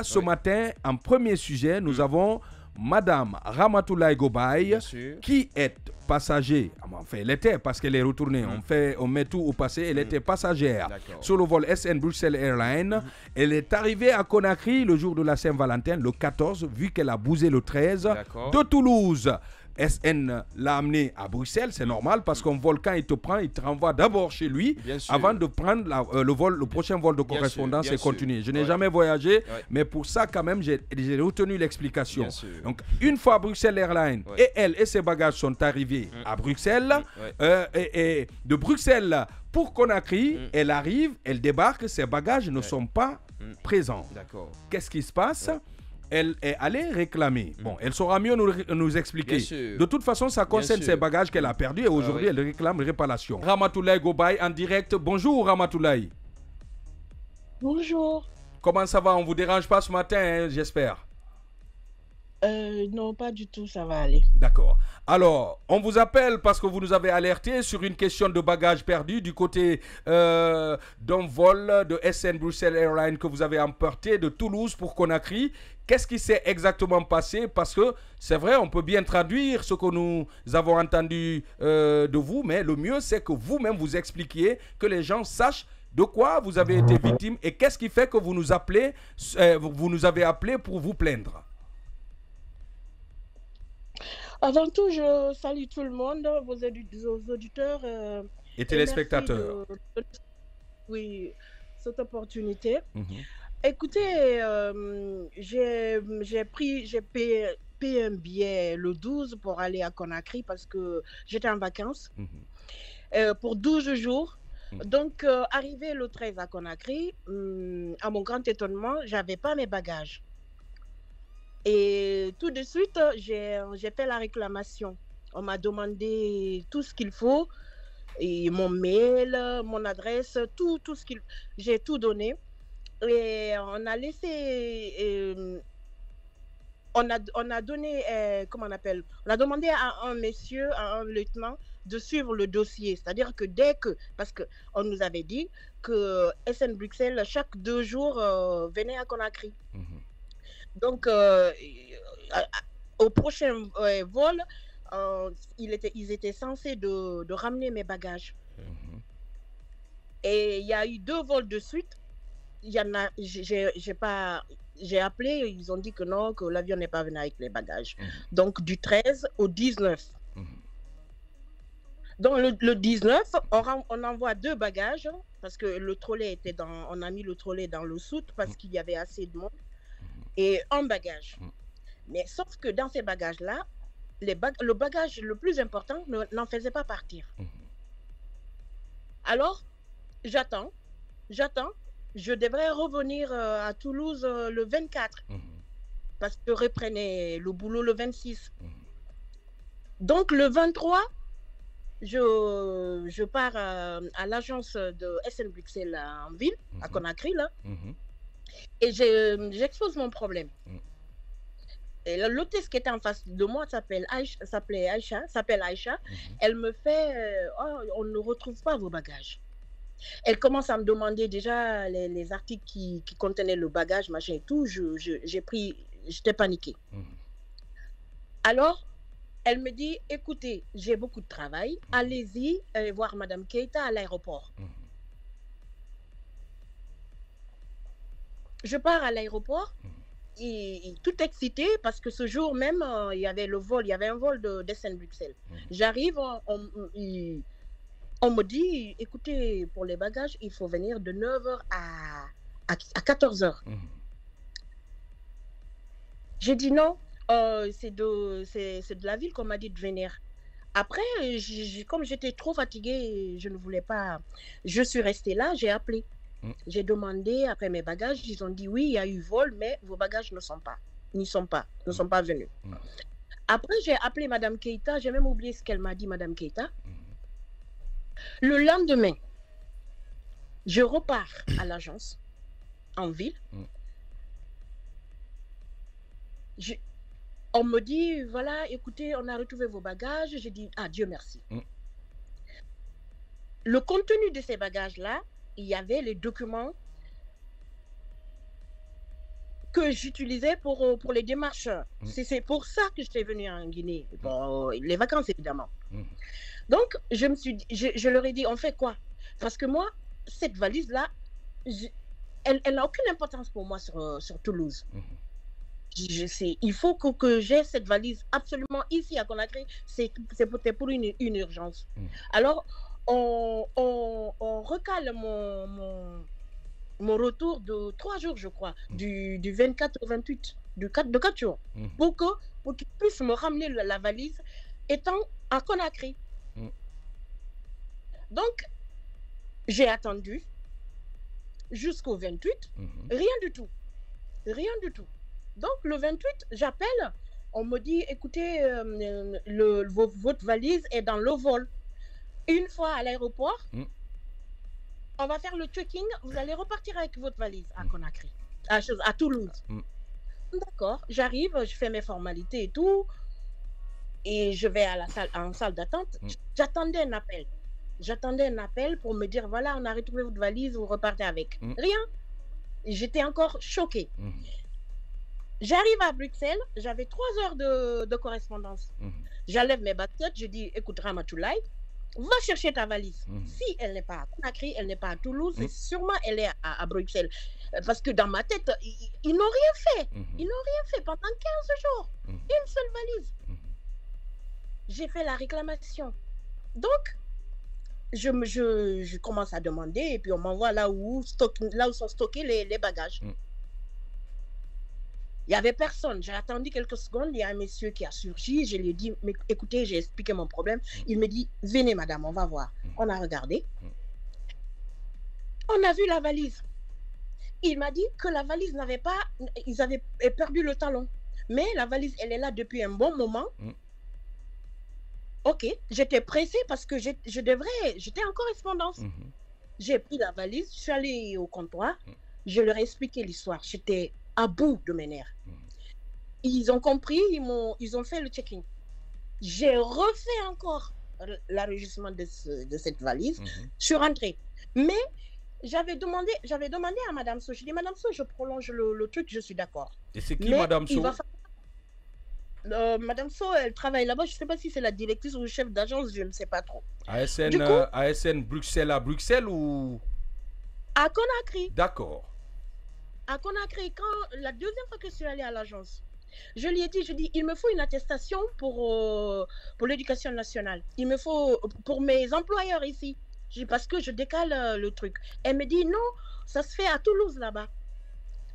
Ce matin, en premier sujet, nous avons Madame Ramatoulaye Gobaye, qui est passager. Enfin, elle était parce qu'elle est retournée. On met tout au passé. Elle était passagère sur le vol SN Bruxelles Airlines. Elle est arrivée à Conakry le jour de la Saint-Valentin, le 14, vu qu'elle a bousé le 13 de Toulouse. SN l'a amené à Bruxelles, c'est normal parce qu'un vol, quand il te prend, il te renvoie d'abord chez lui avant de prendre le prochain vol de correspondance et continuer. Je n'ai jamais voyagé, mais pour ça, quand même, j'ai retenu l'explication. Donc, une fois Bruxelles Airlines et elle et ses bagages sont arrivés à Bruxelles, et de Bruxelles pour Conakry, elle arrive, elle débarque, ses bagages ne sont pas présents. Qu'est-ce qui se passe? Elle est allée réclamer. Bon, elle saura mieux nous expliquer. De toute façon, ça concerne ses bagages qu'elle a perdus et aujourd'hui, elle réclame réparation. Ramatoulaye Gobaye en direct. Bonjour Ramatoulaye. Bonjour. Comment ça va? On ne vous dérange pas ce matin, hein, j'espère? Non, pas du tout, ça va aller. D'accord. Alors, on vous appelle parce que vous nous avez alerté sur une question de bagages perdus du côté d'un vol de SN Bruxelles Airlines que vous avez emporté de Toulouse pour Conakry. Qu'est-ce qui s'est exactement passé? Parce que c'est vrai, on peut bien traduire ce que nous avons entendu de vous, mais le mieux, c'est que vous-même vous expliquiez, que les gens sachent de quoi vous avez été victime et qu'est-ce qui fait que vous nous appelez, vous nous avez appelé pour vous plaindre. Avant tout, je salue tout le monde, vos auditeurs et téléspectateurs. Oui, cette opportunité. Écoutez, j'ai payé un billet le 12 pour aller à Conakry parce que j'étais en vacances pour 12 jours. Donc, arrivé le 13 à Conakry, à mon grand étonnement, je n'avais pas mes bagages. Et tout de suite, j'ai fait la réclamation. On m'a demandé tout ce qu'il faut, et mon mail, mon adresse, tout ce qu'il... J'ai tout donné. Et on a laissé... on a donné... comment on appelle? On a demandé à un monsieur, à un lieutenant, de suivre le dossier. C'est-à-dire que dès que... Parce qu'on nous avait dit que SN Bruxelles, chaque 2 jours, venait à Conakry. Donc, au prochain vol, ils étaient censés de ramener mes bagages. Et il y a eu 2 vols de suite. Il y en a, j'ai appelé, ils ont dit que non, que l'avion n'est pas venu avec les bagages. Donc, du 13 au 19. Donc, le 19, on envoie 2 bagages parce que le trolley était dans... On a mis le trolley dans le soute parce qu'il y avait assez de monde. Et un bagage. Mais sauf que dans ces bagages-là, le bagage le plus important n'en faisait pas partir. Alors, j'attends. Je devrais revenir à Toulouse le 24 parce que je reprenais le boulot le 26. Donc, le 23, je pars à l'agence de SN Bruxelles en ville, à Conakry, là. Et j'expose mon problème. Et l'hôtesse qui était en face de moi s'appelle Aïcha. Elle me fait oh, on ne retrouve pas vos bagages. Elle commence à me demander déjà les articles qui contenaient le bagage, machin et tout. J'étais paniquée. Alors, elle me dit, écoutez, j'ai beaucoup de travail, allez-y voir Madame Keita à l'aéroport. Je pars à l'aéroport et tout excité parce que ce jour même, il y avait un vol de SN Bruxelles. J'arrive, on me dit, écoutez, pour les bagages, il faut venir de 9h à 14h. J'ai dit non, c'est de la ville qu'on m'a dit de venir. Après, comme j'étais trop fatiguée, je ne voulais pas, je suis restée là, j'ai appelé. J'ai demandé après mes bagages, ils ont dit oui, il y a eu vol, mais vos bagages ne sont pas venus. Après, j'ai appelé Madame Keita, j'ai même oublié ce qu'elle m'a dit, Madame Keita. Le lendemain, je repars à l'agence, en ville. On me dit, voilà, écoutez, on a retrouvé vos bagages. J'ai dit, ah, Dieu merci. Le contenu de ces bagages-là, il y avait les documents que j'utilisais pour les démarches. C'est pour ça que j'étais venue en Guinée. Bon, les vacances, évidemment. Donc, je leur ai dit, on fait quoi? Parce que moi, cette valise-là, elle n'a aucune importance pour moi sur Toulouse. Il faut que j'ai cette valise absolument ici à Conakry. C'est pour une urgence. Alors, on recale mon retour de 3 jours, je crois, du 24 au 28, de 4 jours, pour qu'ils puissent me ramener la valise étant à Conakry. Donc, j'ai attendu jusqu'au 28, rien du tout. Rien du tout. Donc, le 28, j'appelle, on me dit, écoutez, votre valise est dans le vol. Une fois à l'aéroport, on va faire le checking, vous allez repartir avec votre valise à Conakry, à Toulouse. D'accord, j'arrive, je fais mes formalités et tout, et je vais à en salle d'attente. J'attendais un appel. J'attendais un appel pour me dire, voilà, on a retrouvé votre valise, vous repartez avec. Rien. J'étais encore choquée. J'arrive à Bruxelles, j'avais 3 heures de correspondance. J'enlève mes baskets, je dis, écoute Ramatoulaye, va chercher ta valise. Si elle n'est pas à Conakry, elle n'est pas à Toulouse, sûrement elle est à Bruxelles. Parce que dans ma tête, ils n'ont rien fait. Ils n'ont rien fait pendant 15 jours. Une seule valise. J'ai fait la réclamation. Donc, je commence à demander et puis on m'envoie là où sont stockés les bagages. Il n'y avait personne. J'ai attendu quelques secondes. Il y a un monsieur qui a surgi. Je lui ai dit, mais écoutez, j'ai expliqué mon problème. Il me dit, venez madame, on va voir. On a regardé. On a vu la valise. Il m'a dit que la valise n'avait pas... Ils avaient perdu le talon. Mais la valise, elle est là depuis un bon moment. Ok, j'étais pressée parce que j'étais en correspondance. J'ai pris la valise, je suis allée au comptoir. Je leur ai expliqué l'histoire. J'étais à bout de mes nerfs. Ils ont compris, ils ont fait le check-in. J'ai refait encore l'enregistrement de cette valise. Je suis rentrée. Mais j'avais demandé à Madame So, je dis, Madame So, je prolonge le truc, je suis d'accord. Et c'est qui Madame So? Madame So, elle travaille là-bas, je ne sais pas si c'est la directrice ou le chef d'agence, je ne sais pas trop. ASN Bruxelles à Bruxelles ou? À Conakry. D'accord. À Conakry, la deuxième fois que je suis allée à l'agence, je lui ai dit, il me faut une attestation pour l'éducation nationale. Il me faut pour mes employeurs ici. Parce que je décale le truc. Elle me dit, non, ça se fait à Toulouse là-bas.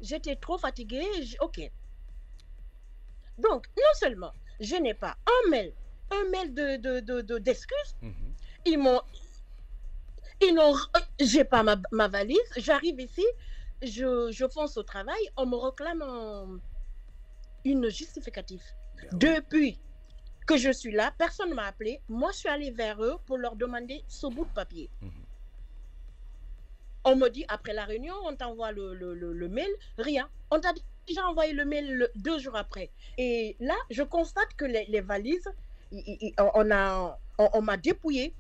J'étais trop fatiguée. Ok. Donc, non seulement, je n'ai pas un mail d'excuses. J'ai pas ma valise. J'arrive ici. Je fonce au travail, on me réclame une justificative. Depuis que je suis là, personne ne m'a appelé. Moi, je suis allée vers eux pour leur demander ce bout de papier. On me dit, après la réunion, on t'envoie le mail, rien. On t'a déjà envoyé le mail 2 jours après. Et là, je constate que les valises, on m'a dépouillé.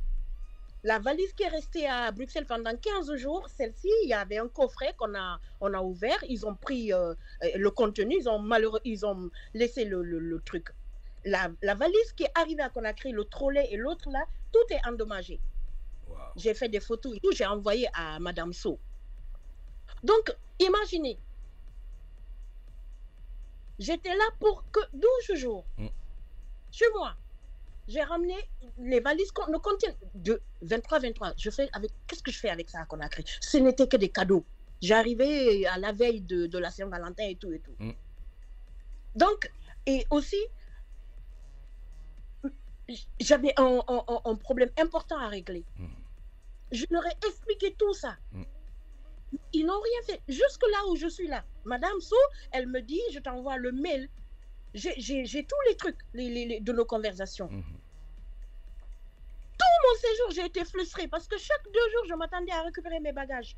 La valise qui est restée à Bruxelles pendant 15 jours, celle-ci, il y avait un coffret qu'on a ouvert. Ils ont pris le contenu, ils ont laissé le truc. La valise qui est arrivée à Conakry, le trolley et l'autre là, tout est endommagé. Wow. J'ai fait des photos et tout, j'ai envoyé à Madame So. Donc, imaginez, j'étais là pour que 12 jours. Chez moi. J'ai ramené les valises ne contiennent de 23. Qu'est-ce que je fais avec ça à Conakry? Ce n'était que des cadeaux. J'arrivais à la veille de la Saint-Valentin et tout. Donc, et aussi, j'avais un problème important à régler. Je leur ai expliqué tout ça. Ils n'ont rien fait. Jusque là où je suis là. Madame So, elle me dit, je t'envoie le mail. J'ai tous les trucs de nos conversations. Tout mon séjour, j'ai été frustrée parce que chaque 2 jours, je m'attendais à récupérer mes bagages.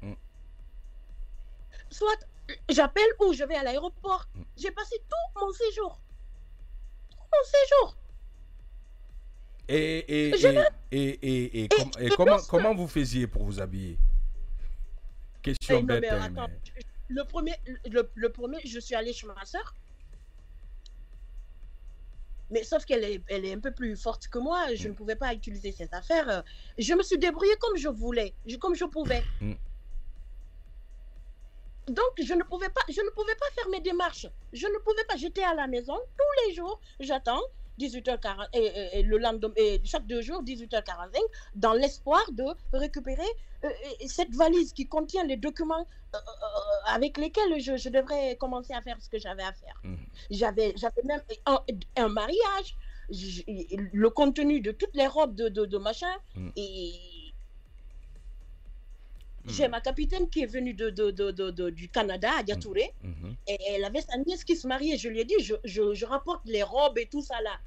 Soit j'appelle ou je vais à l'aéroport. J'ai passé tout mon séjour. Comment vous faisiez pour vous habiller? Question bête. le premier, je suis allée chez ma soeur. Mais sauf qu'elle est un peu plus forte que moi. Je ne pouvais pas utiliser cette affaire. Je me suis débrouillée comme je voulais, comme je pouvais. Donc, je ne pouvais pas faire mes démarches. Je ne pouvais pas. J'étais à la maison tous les jours. J'attends 18h40 et le lendemain, chaque 2 jours, 18h45, dans l'espoir de récupérer cette valise qui contient les documents avec lesquels je devrais commencer à faire ce que j'avais à faire. J'avais même un mariage, le contenu de toutes les robes de machin, et j'ai ma capitaine qui est venue du Canada, à Diatouré, et elle avait sa nièce qui se mariait. Je lui ai dit, je rapporte les robes et tout ça là.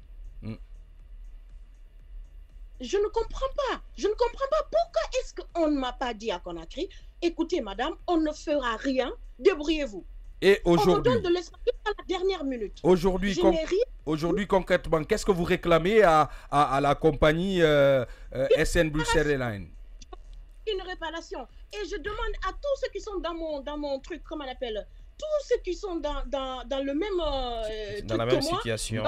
Je ne comprends pas. Je ne comprends pas pourquoi est-ce qu'on ne m'a pas dit à Conakry, écoutez madame, on ne fera rien, débrouillez-vous. Et aujourd'hui, on me donne de l'espace à la dernière minute. Aujourd'hui, concrètement, qu'est-ce que vous réclamez à la compagnie SN Bruxelles Airlines? Une réparation. Et je demande à tous ceux qui sont dans mon truc, comment on appelle, tous ceux qui sont dans le même dans la même situation.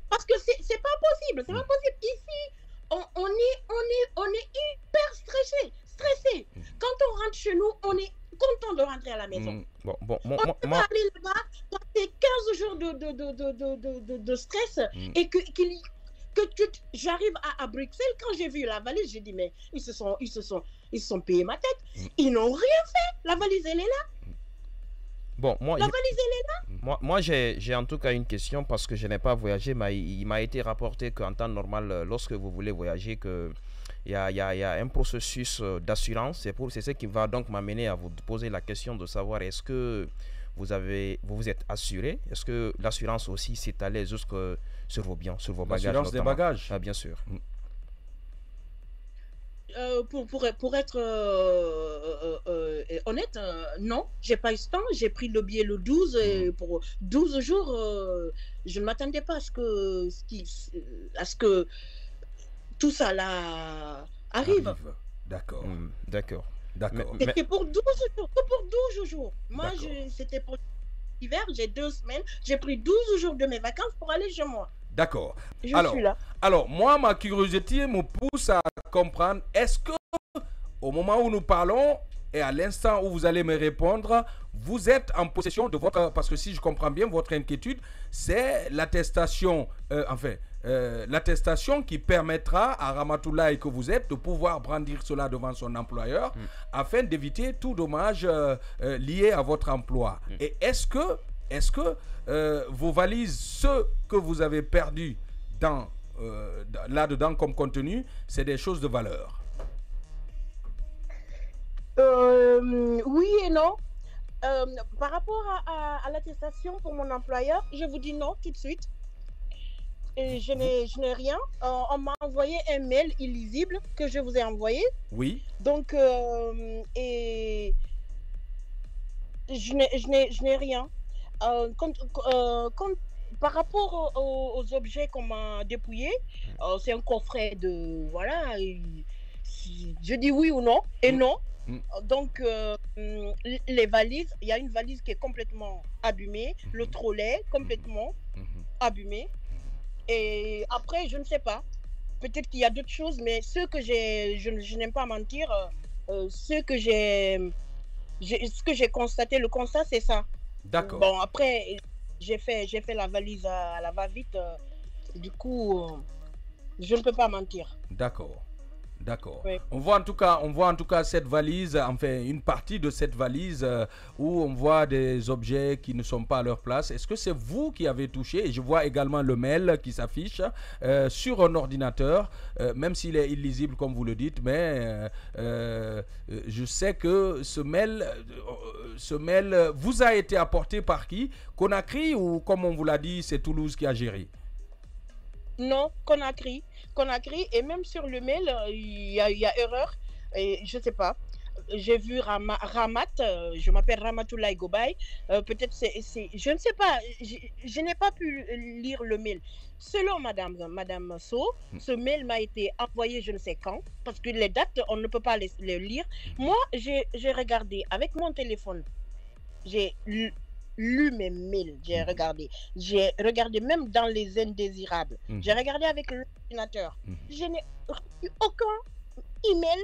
Parce que c'est pas possible. C'est pas possible. Ici, on est hyper stressé. Quand on rentre chez nous, on est content de rentrer à la maison. On peut pas aller là-bas, passer 15 jours de stress et j'arrive à Bruxelles. Quand j'ai vu la valise, j'ai dit mais ils se sont payés ma tête. Ils n'ont rien fait. La valise elle est là. Bon, la valise elle est là. Moi j'ai en tout cas une question parce que je n'ai pas voyagé, mais il m'a été rapporté qu'en temps normal, lorsque vous voulez voyager, que il y a un processus d'assurance. C'est ce qui va donc m'amener à vous poser la question de savoir est-ce que vous êtes assuré? Est-ce que l'assurance aussi s'étalait jusque sur vos biens, sur vos bagages? L'assurance des bagages. Ah, bien sûr. Pour être honnête, non, j'ai pas eu ce temps. J'ai pris le billet le 12 et pour 12 jours, je ne m'attendais pas à ce que tout ça là arrive. D'accord. D'accord. C'était pour 12 jours. Moi, c'était pour l'hiver, j'ai 2 semaines. J'ai pris 12 jours de mes vacances pour aller chez moi. D'accord. Je suis là. Alors, moi, ma curiosité me pousse à comprendre, est-ce que au moment où nous parlons et à l'instant où vous allez me répondre, vous êtes en possession de votre... Parce que si je comprends bien, votre inquiétude, c'est l'attestation, l'attestation qui permettra à Ramatoulaye que vous êtes de pouvoir brandir cela devant son employeur afin d'éviter tout dommage lié à votre emploi. Et est-ce que vos valises, ce que vous avez perdu là-dedans comme contenu, c'est des choses de valeur? Oui et non. Par rapport à l'attestation pour mon employeur, je vous dis non tout de suite. Et je n'ai rien. On m'a envoyé un mail illisible que je vous ai envoyé. Oui. Donc, et je n'ai rien. Par rapport aux objets qu'on m'a dépouillés, c'est un coffret de... Voilà. Je dis oui ou non. Et non. Donc, les valises, il y a une valise qui est complètement abîmée, le trolley complètement abîmé. Et après, je ne sais pas. Peut-être qu'il y a d'autres choses, mais ce que je n'aime pas mentir, ce que j'ai constaté, le constat, c'est ça. D'accord. Bon, après, j'ai fait la valise à la va-vite. Du coup, je ne peux pas mentir. D'accord. D'accord. Oui. On voit en tout cas cette valise, enfin une partie de cette valise où on voit des objets qui ne sont pas à leur place. Est-ce que c'est vous qui avez touché? Et je vois également le mail qui s'affiche sur un ordinateur, même s'il est illisible comme vous le dites, mais je sais que ce mail vous a été apporté par qui? Conakry, ou comme on vous l'a dit, c'est Toulouse qui a géré? Non, Conakry, et même sur le mail, il y a erreur, et je sais pas. J'ai vu Ramat, je m'appelle Ramatoulaye Gobaye, peut-être je ne sais pas, je n'ai pas pu lire le mail. Selon Madame So, ce mail m'a été envoyé je ne sais quand, parce que les dates, on ne peut pas les lire. Moi, j'ai regardé avec mon téléphone J'ai lu mes mails, j'ai regardé même dans les indésirables. J'ai regardé avec l'ordinateur. Je n'ai reçu aucun email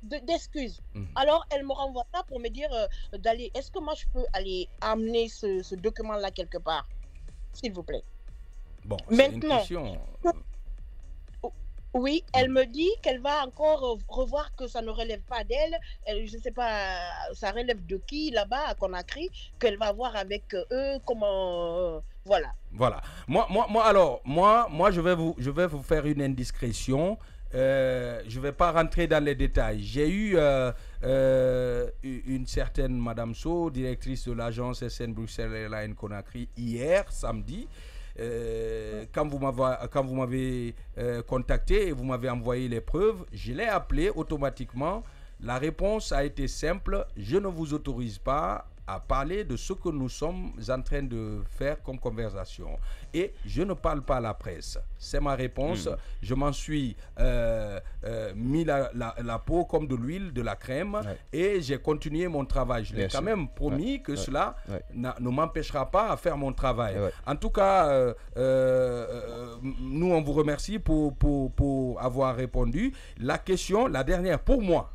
d'excuses. Alors, elle me renvoie ça pour me dire d'aller. Est-ce que moi je peux aller amener ce document-là quelque part, s'il vous plaît? Bon, maintenant, oui, elle me dit qu'elle va encore revoir que ça ne relève pas d'elle. Je ne sais pas, ça relève de qui là-bas à Conakry, qu'elle va voir avec eux comment. Voilà. Voilà. Moi, je vais vous faire une indiscrétion. Je ne vais pas rentrer dans les détails. J'ai eu une certaine Madame So, directrice de l'agence SN Bruxelles Airlines Conakry, hier, samedi. Quand vous m'avez contacté et vous m'avez envoyé les preuves, je l'ai appelé automatiquement. La réponse a été simple: je ne vous autorise pas à parler de ce que nous sommes en train de faire comme conversation. Et je ne parle pas à la presse. C'est ma réponse. Je m'en suis mis la peau comme de l'huile, de la crème, et j'ai continué mon travail. Je l'ai quand même promis que cela ne m'empêchera pas à faire mon travail. En tout cas, nous, on vous remercie pour avoir répondu. La question, la dernière, pour moi,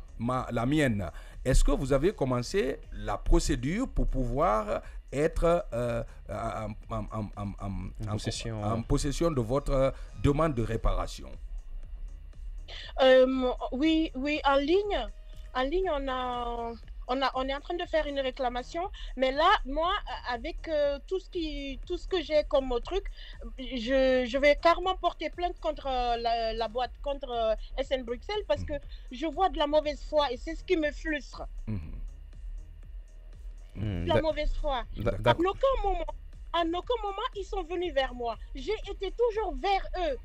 la mienne, est-ce que vous avez commencé la procédure pour pouvoir être en possession de votre demande de réparation? Oui, en ligne, on est en train de faire une réclamation, mais là, moi, avec tout ce que j'ai comme truc, je vais carrément porter plainte contre la boîte, contre SN Bruxelles, parce que je vois de la mauvaise foi et c'est ce qui me frustre. La mauvaise foi. À aucun moment, ils sont venus vers moi. J'ai été toujours vers eux,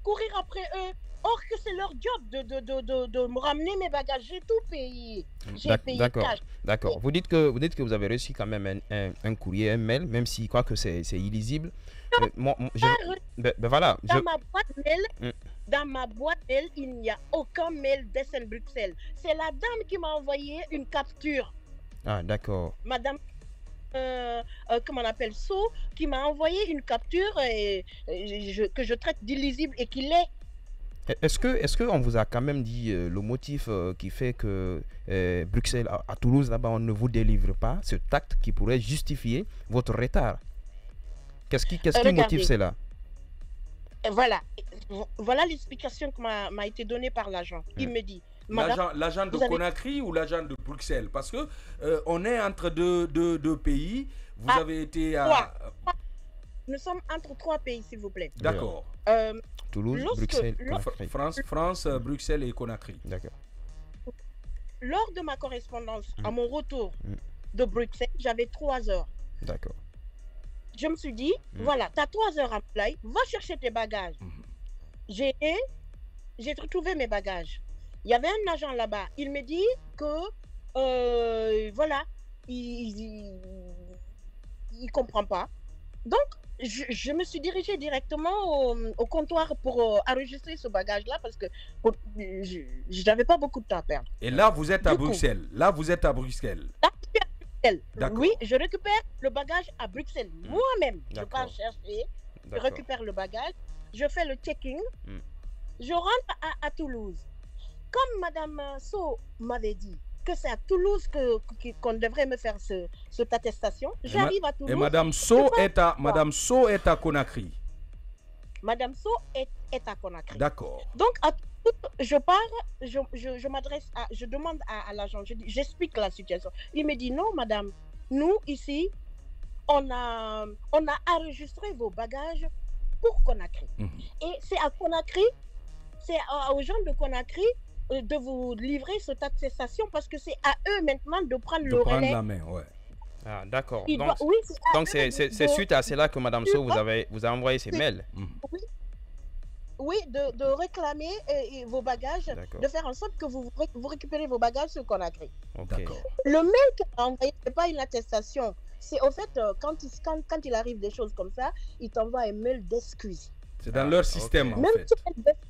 courir après eux. Or que c'est leur job de me ramener mes bagages. J'ai tout payé. J'ai payé cash. D'accord. Vous dites que vous avez reçu quand même un courrier, un mail, même si quoi que c'est illisible. Voilà. Dans ma boîte mail, il n'y a aucun mail d'SN Bruxelles. C'est la dame qui m'a envoyé une capture. Ah, d'accord. Madame, comment on appelle, So, qui m'a envoyé une capture que je traite d'illisible et qui l'est. Est-ce que on vous a quand même dit le motif qui fait que Bruxelles, à Toulouse, là-bas, on ne vous délivre pas ce acte qui pourrait justifier votre retard? Qu'est-ce qui motive cela? Voilà l'explication qui m'a été donnée par l'agent. Il me dit... L'agent de Conakry ou l'agent de Bruxelles? Parce que on est entre deux pays. Vous avez été à... Nous sommes entre 3 pays, s'il vous plaît. D'accord. Toulouse, Bruxelles, France, Bruxelles et Conakry. D'accord. Lors de ma correspondance, à mon retour de Bruxelles, j'avais 3 heures. D'accord. Je me suis dit, voilà, tu as 3 heures à fly, va chercher tes bagages. J'ai retrouvé mes bagages. Il y avait un agent là-bas. Il me dit que, voilà, il comprend pas. Donc, je me suis dirigée directement au comptoir pour enregistrer ce bagage-là parce que je n'avais pas beaucoup de temps à perdre. Et là, vous êtes à Bruxelles. Là, vous êtes à Bruxelles. Oui, je récupère le bagage à Bruxelles. Moi-même, je pars chercher, je récupère le bagage, je fais le checking, je rentre à Toulouse. Comme Madame So m'avait dit que c'est à Toulouse qu'on devrait me faire cette attestation, j'arrive à Toulouse. Et Madame So est à Conakry. Madame So est à Conakry. D'accord. Donc, je pars, je m'adresse je demande à l'agent, j'explique la situation. Il me dit non, madame, nous ici, on a enregistré vos bagages pour Conakry. Et c'est à Conakry, c'est aux gens de Conakry de vous livrer cette attestation parce que c'est à eux maintenant de prendre le relais. De prendre la main, ouais. Ah, d'accord. Donc, c'est suite à cela que Madame So vous a envoyé ces mails. Oui, de réclamer vos bagages, de faire en sorte que vous récupérez vos bagages sur Conakry. D'accord. Le mail qu'il a envoyé, ce n'est pas une attestation. C'est au fait, quand il arrive des choses comme ça, il t'envoie un mail d'excuses. C'est dans leur système, en Même fait.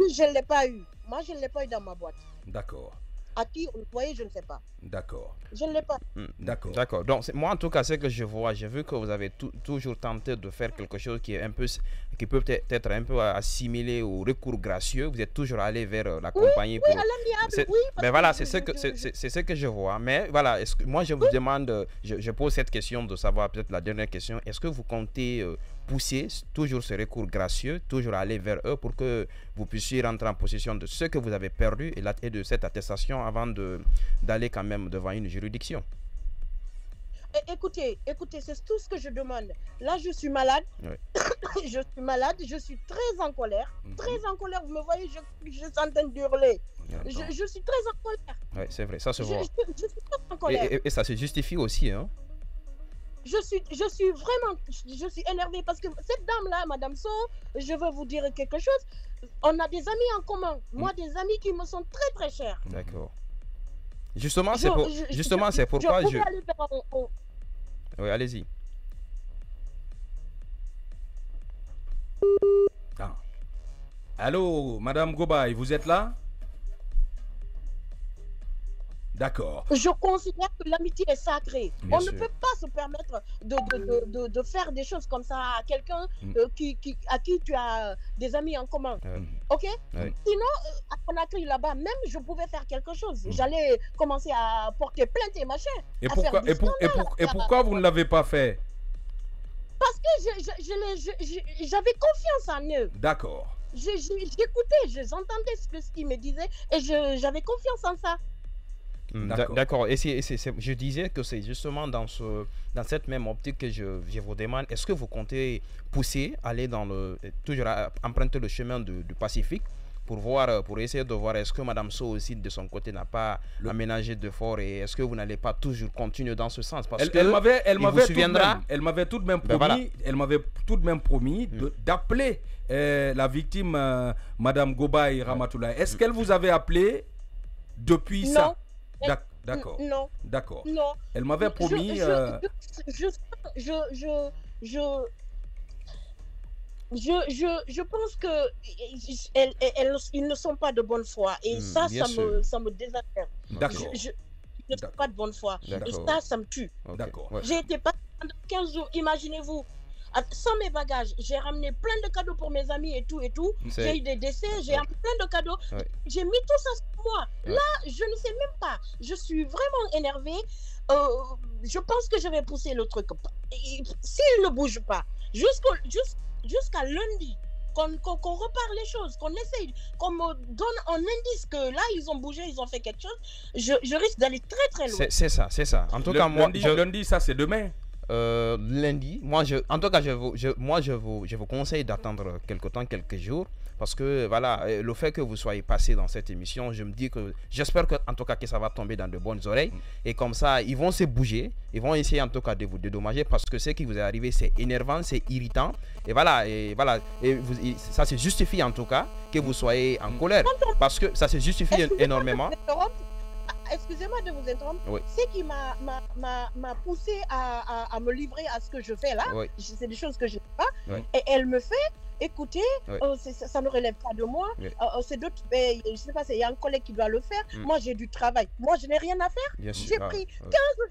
si je ne l'ai pas eu. Moi, je ne l'ai pas eu dans ma boîte. D'accord. À qui, vous voyez, je ne sais pas. D'accord. Je ne l'ai pas. D'accord. D'accord. Donc, moi, en tout cas, ce que je vois, j'ai vu que vous avez toujours tenté de faire quelque chose qui est un peu, qui peut être un peu assimilé au recours gracieux. Vous êtes toujours allé vers la compagnie. Oui, à l'amiable, oui. Mais voilà, c'est ce que je vois. Mais voilà, moi, je vous demande, je pose cette question de savoir, peut-être la dernière question, est-ce que vous comptez pousser toujours ce recours gracieux, toujours aller vers eux pour que vous puissiez rentrer en possession de ce que vous avez perdu et de cette attestation avant d'aller quand même devant une juridiction? Écoutez, c'est tout ce que je demande. Là, je suis malade. Oui. Je suis malade, je suis très en colère. Très en colère. Vous me voyez, je suis en train d'hurler. Je suis très en colère. Oui, c'est vrai, ça se voit. Je suis très en colère. Et ça se justifie aussi, hein? Je suis énervée parce que cette dame-là, Madame So, je veux vous dire quelque chose. On a des amis en commun. Moi, des amis qui me sont très, très chers. D'accord. Justement, c'est pourquoi je... aller faire Oui, allez-y. Ah. Allô, Madame Gobaye, vous êtes là? D'accord. Je considère que l'amitié est sacrée. Bien On sûr. ne peut pas se permettre de faire des choses comme ça à quelqu'un à qui tu as des amis en commun. Ok? Oui. Sinon, à Conakry, là-bas, même je pouvais faire quelque chose. J'allais commencer à porter plainte et machin. Et pourquoi vous ne l'avez pas fait? Parce que j'avais confiance en eux. D'accord. J'écoutais, j'entendais ce qu'ils me disaient et j'avais confiance en ça. D'accord. Et je disais que c'est justement dans cette même optique que je vous demande, est-ce que vous comptez pousser, aller toujours emprunter le chemin du Pacifique pour essayer de voir est-ce que Madame So aussi de son côté n'a pas aménagé d'efforts et est-ce que vous n'allez pas toujours continuer dans ce sens? Parce elle m'avait tout de même promis d'appeler la victime Madame Gobaye Ramatoulaye. Est-ce qu'elle vous avait appelé depuis ça? D'accord. Non. D'accord. Non. Elle m'avait promis. Je pense que ils ne sont pas de bonne foi et ça me désespère. D'accord. Je ne suis pas de bonne foi et ça me tue. Okay. D'accord. Ouais. J'ai été passé pendant 15 jours, imaginez-vous. Sans mes bagages, j'ai ramené plein de cadeaux pour mes amis et tout. J'ai eu des décès, j'ai amené plein de cadeaux. Ouais. J'ai mis tout ça sur moi. Là, je ne sais même pas. Je suis vraiment énervée. Je pense que je vais pousser le truc. S'il ne bouge pas, jusqu'à lundi, qu'on repare les choses, qu'on essaye, qu'on me donne un indice que là, ils ont bougé, ils ont fait quelque chose, je risque d'aller très très loin. C'est ça. En tout cas, moi, lundi, ça c'est demain. Lundi, je vous conseille d'attendre quelques jours parce que voilà, le fait que vous soyez passé dans cette émission, je me dis que j'espère que en tout cas que ça va tomber dans de bonnes oreilles et comme ça ils vont se bouger, ils vont essayer en tout cas de vous dédommager parce que ce qui vous est arrivé c'est énervant, c'est irritant et ça se justifie en tout cas que vous soyez en colère parce que ça se justifie énormément. Excusez-moi de vous interrompre. Oui. Ce qui m'a poussé à me livrer à ce que je fais là, c'est des choses que je ne sais pas. Oui. Et elle me fait, écoutez, ça ne relève pas de moi. Oui. C'est d'autres, je ne sais pas, il y a un collègue qui doit le faire. Moi, j'ai du travail. Moi, je n'ai rien à faire. J'ai pris 15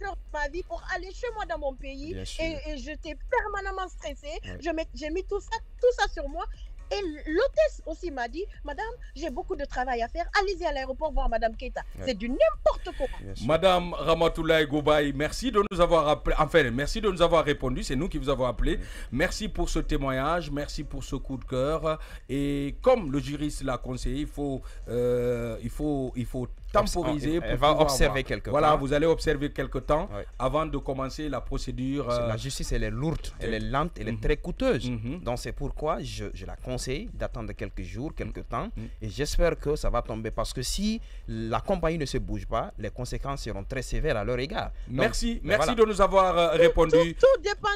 jours de ma vie pour aller chez moi dans mon pays. Et j'étais permanemment stressée. J'ai mis tout ça sur moi. Et l'hôtesse aussi m'a dit, Madame, j'ai beaucoup de travail à faire. Allez-y à l'aéroport voir Madame Keita. C'est du n'importe quoi. Madame Ramatoulaye Gobaye, merci de nous avoir appelé. Enfin, merci de nous avoir répondu. C'est nous qui vous avons appelé. Merci pour ce témoignage. Merci pour ce coup de cœur. Et comme le juriste l'a conseillé, il faut temporiser. Elle va observer quelques temps. Voilà, vous allez observer quelques temps avant de commencer la procédure. La justice, elle est lourde, elle est lente, elle est très coûteuse. Donc c'est pourquoi je la conseille d'attendre quelques jours, quelques temps. Et j'espère que ça va tomber parce que si la compagnie ne se bouge pas, les conséquences seront très sévères à leur égard. Donc, merci de nous avoir répondu. Tout dépend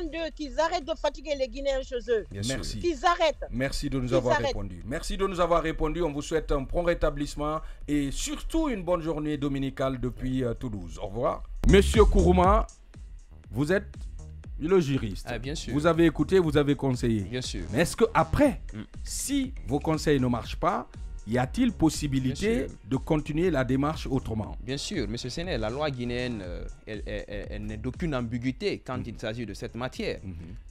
d'eux, qu'ils arrêtent de fatiguer les Guinéens chez eux. Merci. Qu'ils arrêtent. Merci de nous avoir répondu. Merci de nous avoir répondu. On vous souhaite un prompt rétablissement et surtout une bonne journée dominicale depuis Toulouse. Au revoir. Monsieur Kourouma, vous êtes le juriste. Bien sûr. Vous avez écouté, vous avez conseillé. Bien sûr. Mais est-ce qu'après, si vos conseils ne marchent pas, y a-t-il possibilité de continuer la démarche autrement? Bien sûr, M. Séné, la loi guinéenne, elle n'est d'aucune ambiguïté quand il s'agit de cette matière.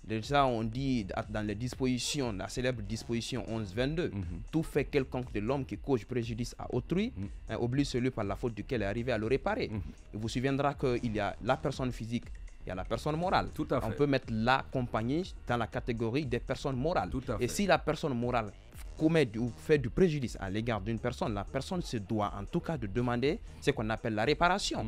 Déjà, on dit dans les dispositions, la célèbre disposition 1122, tout fait quelconque de l'homme qui cause préjudice à autrui, oblige celui par la faute duquel est arrivé à le réparer. Il vous souviendra qu'il y a la personne physique, il y a la personne morale. Tout à fait. On peut mettre la compagnie dans la catégorie des personnes morales. Et si la personne morale commet ou fait du préjudice à l'égard d'une personne, la personne se doit en tout cas de demander ce qu'on appelle la réparation.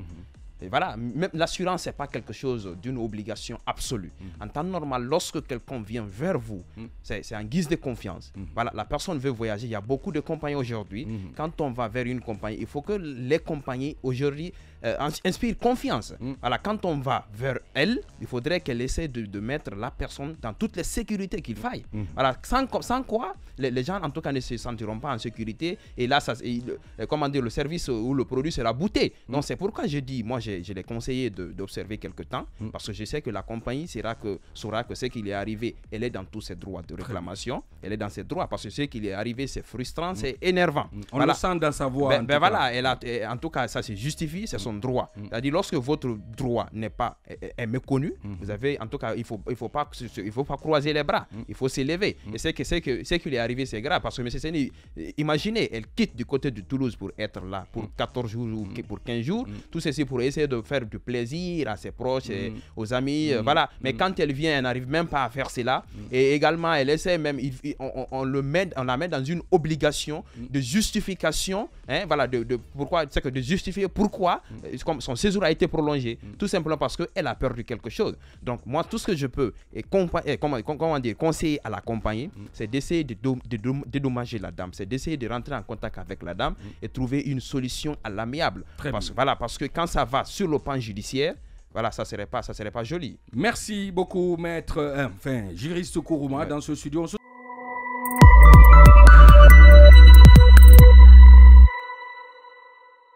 Et voilà, même l'assurance n'est pas quelque chose d'une obligation absolue. En temps normal, lorsque quelqu'un vient vers vous, c'est en guise de confiance. Voilà, la personne veut voyager. Il y a beaucoup de compagnies aujourd'hui. Quand on va vers une compagnie, il faut que les compagnies aujourd'hui inspirent confiance. Voilà, quand on va vers elle, il faudrait qu'elle essaie de mettre la personne dans toutes les sécurités qu'il faille. Voilà, sans quoi, les gens en tout cas ne se sentiront pas en sécurité. Et là, comment dire, le service ou le produit sera bouté. Donc c'est pourquoi je dis, moi je l'ai conseillé d'observer quelque temps, parce que je sais que la compagnie saura que ce qui lui est arrivé, elle est dans tous ses droits de réclamation, elle est dans ses droits, parce que ce qui lui est arrivé, c'est frustrant, c'est énervant. On le sent dans sa voix. Voilà, en tout cas, ça se justifie, c'est son droit. C'est-à-dire, lorsque votre droit est méconnu, vous avez, en tout cas, il faut pas croiser les bras, il faut s'élever. Et ce qui lui est arrivé, c'est grave, parce que M. Séné, imaginez, elle quitte du côté de Toulouse pour être là pour 14 jours ou pour 15 jours, tout ceci pour essayer de faire du plaisir à ses proches, et aux amis, voilà. Mais quand elle vient, elle n'arrive même pas à faire cela. Et également, elle essaie même, on la met dans une obligation de justification, voilà, pourquoi, c'est que de justifier pourquoi son séjour a été prolongé, tout simplement parce qu'elle a perdu quelque chose. Donc moi, tout ce que je peux conseiller à la compagnie, c'est d'essayer de dédommager la dame, c'est d'essayer de rentrer en contact avec la dame et trouver une solution à l'amiable. Parce que quand ça va sur le plan judiciaire, voilà, ça serait pas joli. Merci beaucoup, maître, juriste Kourouma, dans ce studio.